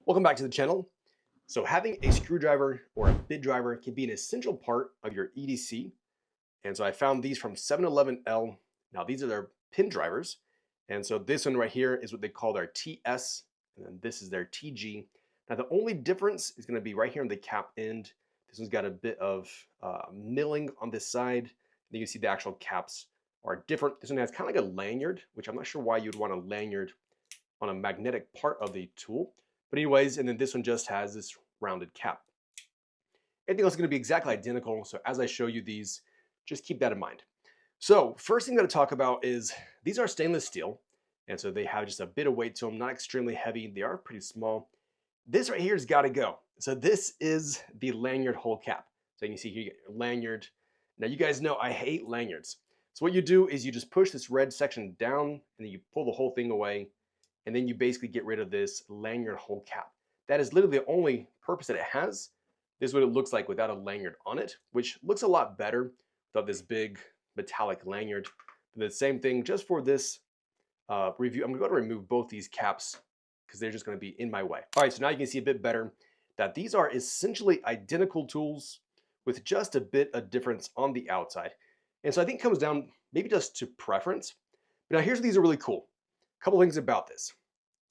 Welcome back to the channel. So having a screwdriver or a bit driver can be an essential part of your EDC. And so I found these from 711L. Now these are their pin drivers. And so this one right here is what they call their TS, and then this is their TG. Now the only difference is gonna be right here on the cap end. This one's got a bit of milling on this side. Then you see the actual caps are different. This one has kind of like a lanyard, which I'm not sure why you'd want a lanyard on a magnetic part of the tool. But anyways, and then this one just has this rounded cap. Everything else is going to be exactly identical. So as I show you these, just keep that in mind. So first thing I'm going to talk about is these are stainless steel. And so they have just a bit of weight to them, not extremely heavy. They are pretty small. This right here has got to go. So this is the lanyard hole cap. So you can see here you get your lanyard. Now you guys know I hate lanyards. So what you do is you just push this red section down and then you pull the whole thing away. And then you basically get rid of this lanyard hole cap. That is literally the only purpose that it has. This is what it looks like without a lanyard on it, which looks a lot better without this big metallic lanyard. But the same thing just for this review. I'm going to remove both these caps because they're just going to be in my way. All right, so now you can see a bit better that these are essentially identical tools with just a bit of difference on the outside. And so I think it comes down maybe just to preference. But now here's these are really cool. A couple things about this.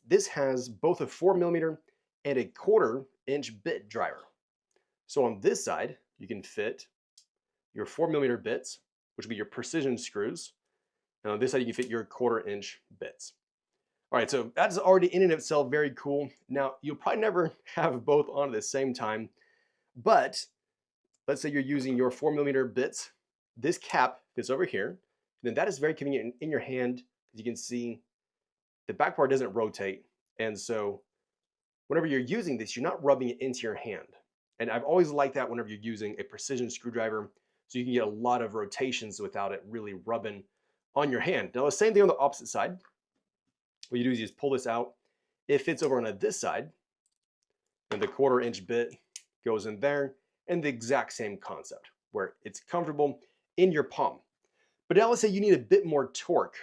This has both a 4mm and a 1/4-inch bit driver. So on this side, you can fit your 4mm bits, which would be your precision screws. And on this side, you can fit your 1/4-inch bits. All right, so that's already in and of itself very cool. Now, you'll probably never have both on at the same time, but let's say you're using your 4mm bits. This cap fits over here. Then that is very convenient in your hand. As you can see, the back part doesn't rotate. And so whenever you're using this, you're not rubbing it into your hand. And I've always liked that whenever you're using a precision screwdriver, so you can get a lot of rotations without it really rubbing on your hand. Now the same thing on the opposite side. What you do is you just pull this out. It fits over on this side, and the 1/4-inch bit goes in there, and the exact same concept, where it's comfortable in your palm. But now let's say you need a bit more torque,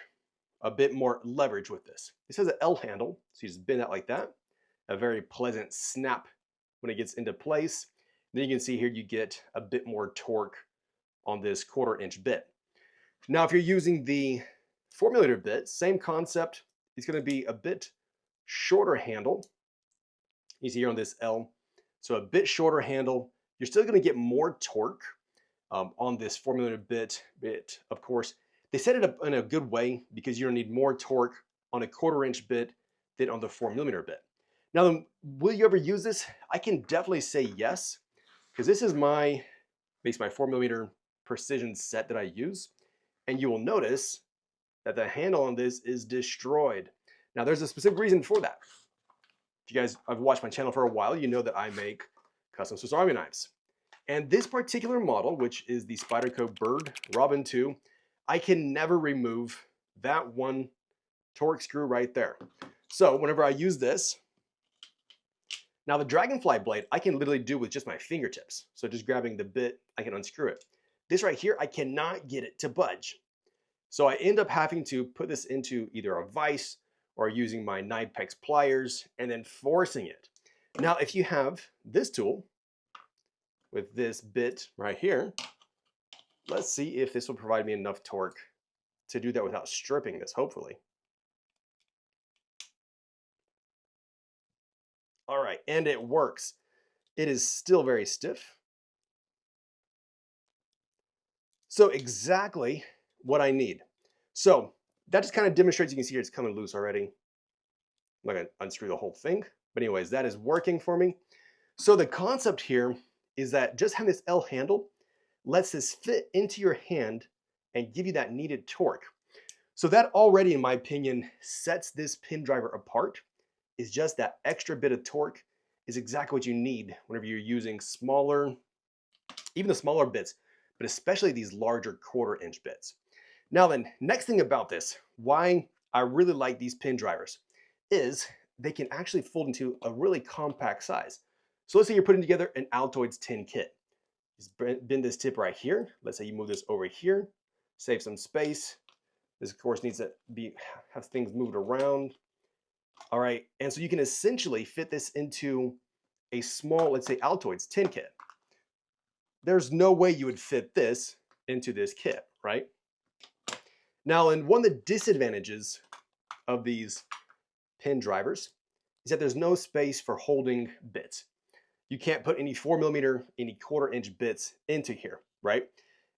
a bit more leverage with this. This has an L handle, so you just bend that like that. A very pleasant snap when it gets into place. Then you can see here you get a bit more torque on this 1/4-inch bit. Now if you're using the 4mm bit, same concept. It's going to be a bit shorter handle. You see here on this L. So a bit shorter handle. You're still going to get more torque on this 4mm bit, of course. They set it up in a good way because you don't need more torque on a 1/4-inch bit than on the 4mm bit. Now, will you ever use this? I can definitely say yes, because this is my 4mm precision set that I use. And you will notice that the handle on this is destroyed. Now, there's a specific reason for that. If you guys have watched my channel for a while, you know that I make custom Swiss Army knives. And this particular model, which is the Spyderco Bird Robin 2, I can never remove that one torque screw right there. So whenever I use this, now the Dragonfly blade, I can literally do with just my fingertips. So just grabbing the bit, I can unscrew it. This right here, I cannot get it to budge. So I end up having to put this into either a vise or using my Knipex pliers and then forcing it. Now, if you have this tool with this bit right here, let's see if this will provide me enough torque to do that without stripping this, hopefully. All right, and it works. It is still very stiff. So exactly what I need. So that just kind of demonstrates, you can see here it's coming loose already. I'm not gonna unscrew the whole thing, but anyways, that is working for me. So the concept here is that just having this L handle lets this fit into your hand and give you that needed torque. So that already, in my opinion, sets this pin driver apart. Is just that extra bit of torque is exactly what you need whenever you're using smaller, even the smaller bits, but especially these larger 1/4-inch bits. Now then, next thing about this, why I really like these pin drivers, is they can actually fold into a really compact size. So let's say you're putting together an Altoids tin kit. Just bend this tip right here. Let's say you move this over here, save some space. This of course needs to have things moved around. All right, and so you can essentially fit this into a small, let's say Altoids tin kit. There's no way you would fit this into this kit, right? Now, and one of the disadvantages of these pin drivers is that there's no space for holding bits. You can't put any 4mm, any 1/4" bits into here, right?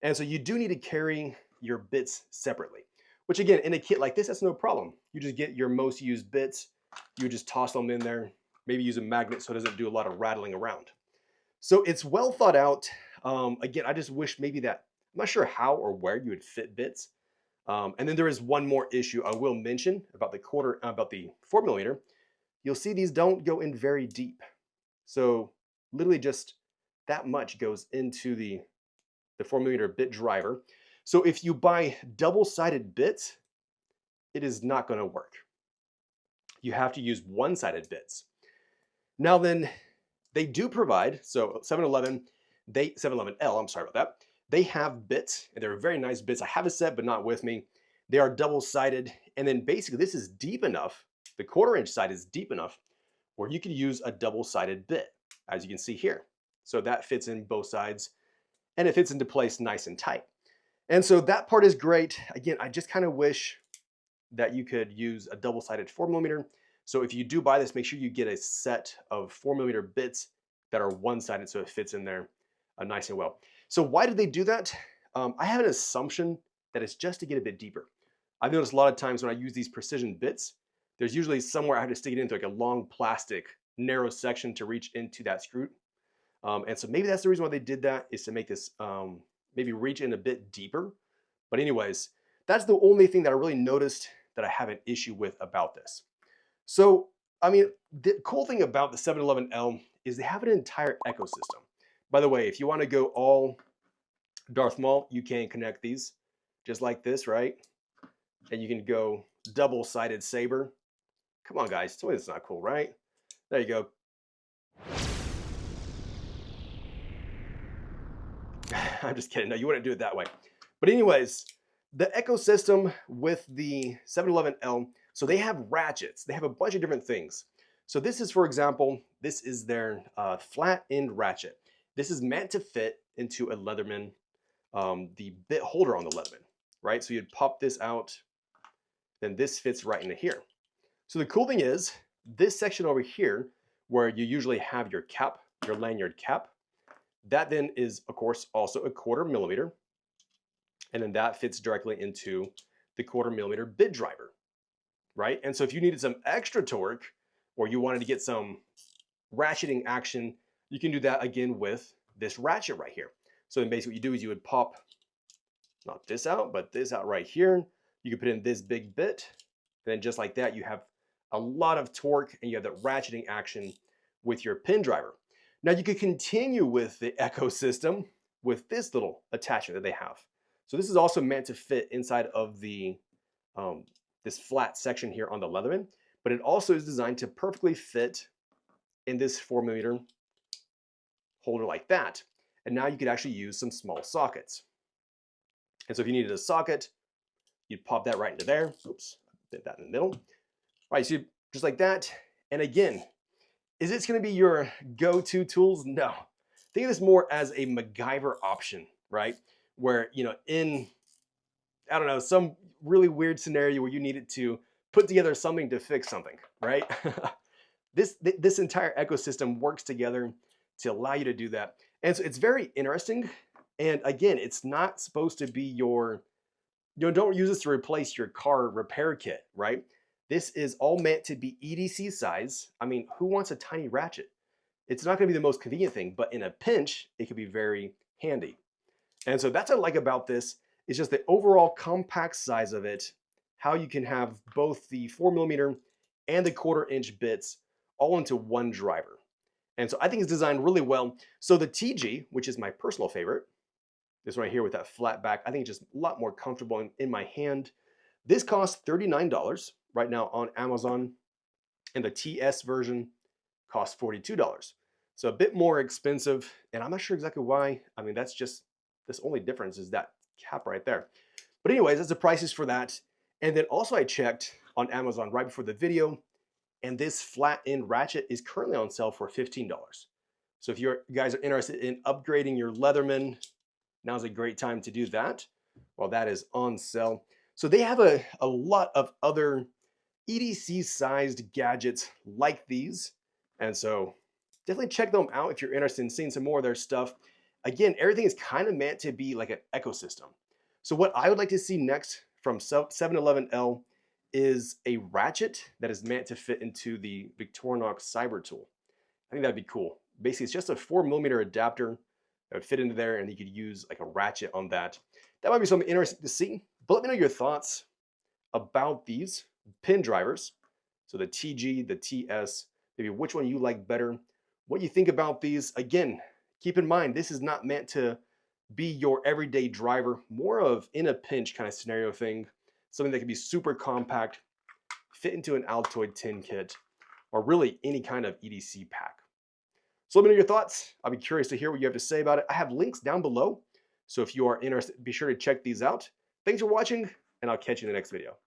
And so you do need to carry your bits separately, which again, in a kit like this, that's no problem. You just get your most used bits, you just toss them in there, maybe use a magnet so it doesn't do a lot of rattling around. So it's well thought out. Again, I just wish maybe that, I'm not sure how or where you would fit bits. And then there is one more issue I will mention about the 4mm. You'll see these don't go in very deep. So literally just that much goes into the 4mm bit driver. So if you buy double-sided bits, it is not going to work. You have to use one-sided bits. Now then, they do provide, so 711L, I'm sorry about that. They have bits, and they're very nice bits. I have a set, but not with me. They are double-sided, and then basically this is deep enough, the 1/4" side is deep enough where you could use a double-sided bit, as you can see here. So that fits in both sides, and it fits into place nice and tight. And so that part is great. Again, I just kind of wish that you could use a double-sided 4mm. So if you do buy this, make sure you get a set of 4mm bits that are one-sided so it fits in there nice and well. So why did they do that? I have an assumption that it's just to get a bit deeper. I've noticed a lot of times when I use these precision bits, there's usually somewhere I have to stick it into like a long plastic narrow section to reach into that screw. And so maybe that's the reason why they did that, is to make this maybe reach in a bit deeper. But anyways, that's the only thing that I really noticed that I have an issue with about this. So, I mean, the cool thing about the 711L is they have an entire ecosystem. By the way, if you want to go all Darth Maul, you can connect these just like this, right? And you can go double-sided saber. Come on, guys, tell me that's not cool, right? There you go. I'm just kidding. No, you wouldn't do it that way. But anyways, the ecosystem with the 711L, so they have ratchets. They have a bunch of different things. So this is, for example, this is their flat end ratchet. This is meant to fit into a Leatherman, the bit holder on the Leatherman, right? So you'd pop this out, then this fits right into here. So the cool thing is, this section over here, where you usually have your cap, your lanyard cap, that then is, of course, also a 1/4mm. And then that fits directly into the 1/4mm bit driver, right? And so if you needed some extra torque, or you wanted to get some ratcheting action, you can do that again with this ratchet right here. So then basically what you do is you would pop, not this out, but this out right here. You could put in this big bit. And then just like that, you have a lot of torque and you have that ratcheting action with your pin driver. Now you could continue with the ecosystem with this little attachment that they have. So this is also meant to fit inside of the this flat section here on the Leatherman, but it also is designed to perfectly fit in this 4mm holder like that. And now you could actually use some small sockets. And so if you needed a socket, you'd pop that right into there. Oops, did that in the middle. All right, so just like that. And again, is this going to be your go-to tools? No. Think of this more as a MacGyver option, right? Where, you know, in, I don't know, some really weird scenario where you needed to put together something to fix something, right? This entire ecosystem works together to allow you to do that. And so it's very interesting. And again, it's not supposed to be your, you know, don't use this to replace your car repair kit, right? This is all meant to be EDC size. I mean, who wants a tiny ratchet? It's not going to be the most convenient thing, but in a pinch, it could be very handy. And so that's what I like about this, is just the overall compact size of it, how you can have both the 4mm and the 1/4" bits all into one driver. And so I think it's designed really well. So the TG, which is my personal favorite, this right here with that flat back, I think it's just a lot more comfortable in my hand. This costs $39 right now on Amazon, and the TS version costs $42. So a bit more expensive, and I'm not sure exactly why. I mean, that's just, this only difference is that cap right there. But anyways, that's the prices for that. And then also I checked on Amazon right before the video, And this flat end ratchet is currently on sale for $15. So if you guys are interested in upgrading your Leatherman, now's a great time to do that while that is on sale. So they have a lot of other EDC sized gadgets like these. And so definitely check them out if you're interested in seeing some more of their stuff. Again, everything is kind of meant to be like an ecosystem. So what I would like to see next from 711L is a ratchet that is meant to fit into the Victorinox Cyber Tool. I think that'd be cool. Basically, it's just a 4mm adapter that would fit into there, and you could use like a ratchet on that. That might be something interesting to see. But let me know your thoughts about these pin drivers. So the TG, the TS, maybe which one you like better, what you think about these. Again, keep in mind, this is not meant to be your everyday driver, more of in a pinch kind of scenario thing, something that can be super compact, fit into an Altoid tin kit, or really any kind of EDC pack. So let me know your thoughts. I'll be curious to hear what you have to say about it. I have links down below, so if you are interested, be sure to check these out. Thanks for watching, and I'll catch you in the next video.